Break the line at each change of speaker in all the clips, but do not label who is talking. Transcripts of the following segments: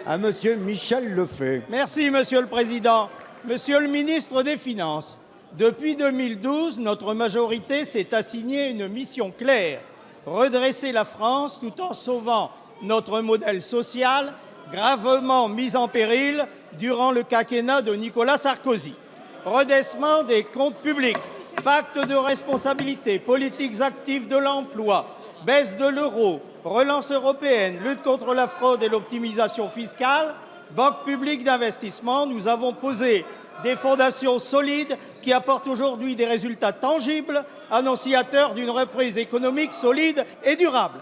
À Monsieur Michel Lefebvre.
Merci, Monsieur le Président. Monsieur le ministre des Finances, depuis 2012, notre majorité s'est assigné une mission claire, redresser la France tout en sauvant notre modèle social, gravement mis en péril durant le quinquennat de Nicolas Sarkozy. Redressement des comptes publics, pacte de responsabilité, politiques actives de l'emploi, baisse de l'euro, relance européenne, lutte contre la fraude et l'optimisation fiscale, banque publique d'investissement, nous avons posé des fondations solides qui apportent aujourd'hui des résultats tangibles, annonciateurs d'une reprise économique solide et durable.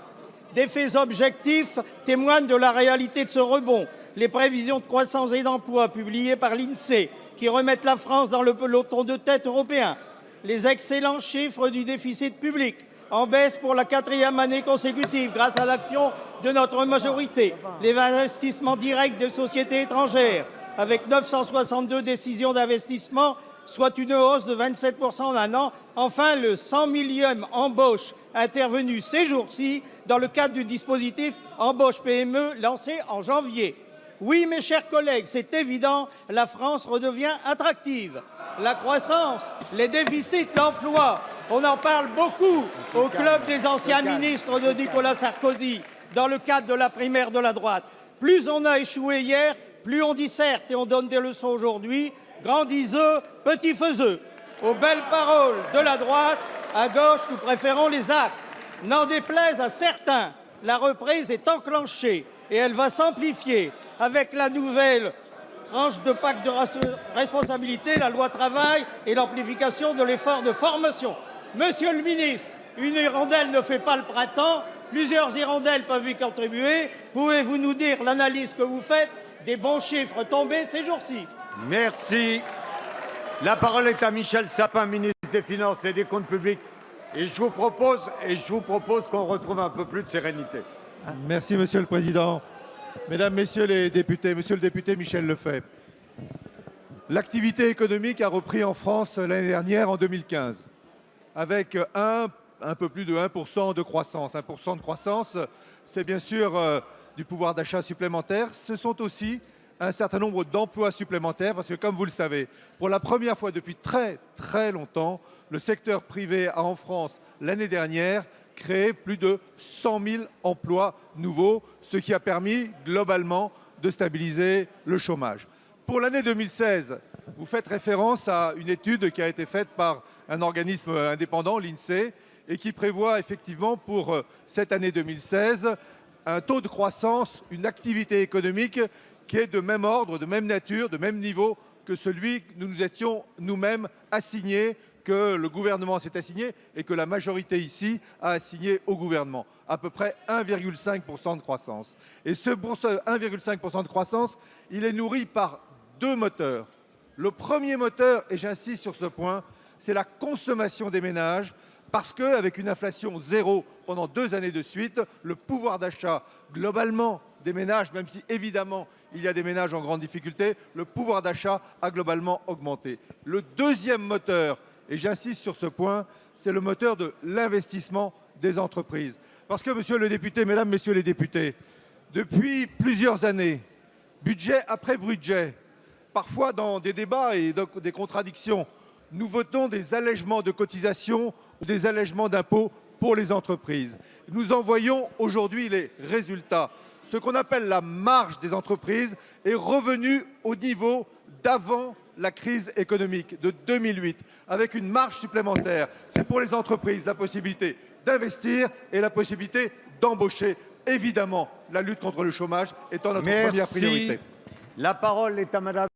Des faits objectifs témoignent de la réalité de ce rebond. Les prévisions de croissance et d'emploi publiées par l'INSEE qui remettent la France dans le peloton de tête européen. Les excellents chiffres du déficit public en baisse pour la 4e année consécutive grâce à l'action de notre majorité. Les investissements directs des sociétés étrangères avec 962 décisions d'investissement, soit une hausse de 27% en un an. Enfin, le 100 millième embauche intervenue ces jours-ci dans le cadre du dispositif embauche PME lancé en janvier. Oui, mes chers collègues, c'est évident, la France redevient attractive. La croissance, les déficits, l'emploi, on en parle beaucoup au club des anciens ministres de Nicolas Sarkozy, dans le cadre de la primaire de la droite. Plus on a échoué hier, plus on disserte et on donne des leçons aujourd'hui. Grand diseux, petit faiseux. Aux belles paroles de la droite, à gauche, nous préférons les actes. N'en déplaise à certains, la reprise est enclenchée et elle va s'amplifier avec la nouvelle tranche de pacte de responsabilité, la loi travail et l'amplification de l'effort de formation. Monsieur le ministre, une hirondelle ne fait pas le printemps, plusieurs hirondelles peuvent y contribuer. Pouvez-vous nous dire l'analyse que vous faites des bons chiffres tombés ces jours-ci?
Merci. La parole est à Michel Sapin, ministre des Finances et des Comptes publics. Et je vous propose qu'on retrouve un peu plus de sérénité.
Merci, Monsieur le Président. Mesdames, Messieurs les députés, Monsieur le député Michel Lefebvre, l'activité économique a repris en France l'année dernière, en 2015, avec un peu plus de 1% de croissance. 1% de croissance, c'est bien sûr du pouvoir d'achat supplémentaire. Ce sont aussi un certain nombre d'emplois supplémentaires, parce que comme vous le savez, pour la première fois depuis très longtemps, le secteur privé a en France, l'année dernière, créé plus de 100 000 emplois nouveaux, ce qui a permis globalement de stabiliser le chômage. Pour l'année 2016, vous faites référence à une étude qui a été faite par un organisme indépendant, l'INSEE, et qui prévoit effectivement pour cette année 2016 un taux de croissance, une activité économique qui est de même ordre, de même nature, de même niveau que celui que nous nous étions nous-mêmes assignés, que le gouvernement s'est assigné et que la majorité ici a assigné au gouvernement. À peu près 1,5% de croissance. Et pour ce 1,5% de croissance, il est nourri par deux moteurs. Le premier moteur, et j'insiste sur ce point, c'est la consommation des ménages, parce qu'avec une inflation zéro pendant 2 années de suite, le pouvoir d'achat globalement des ménages, même si évidemment il y a des ménages en grande difficulté, le pouvoir d'achat a globalement augmenté. Le deuxième moteur, et j'insiste sur ce point, c'est le moteur de l'investissement des entreprises. Parce que, monsieur le député, mesdames, messieurs les députés, depuis plusieurs années, budget après budget, parfois dans des débats et dans des contradictions, nous votons des allègements de cotisations ou des allègements d'impôts pour les entreprises. Nous en voyons aujourd'hui les résultats. Ce qu'on appelle la marge des entreprises est revenue au niveau d'avant la crise économique de 2008, avec une marge supplémentaire. C'est pour les entreprises la possibilité d'investir et la possibilité d'embaucher. Évidemment, la lutte contre le chômage étant notre première priorité.
La parole est à Madame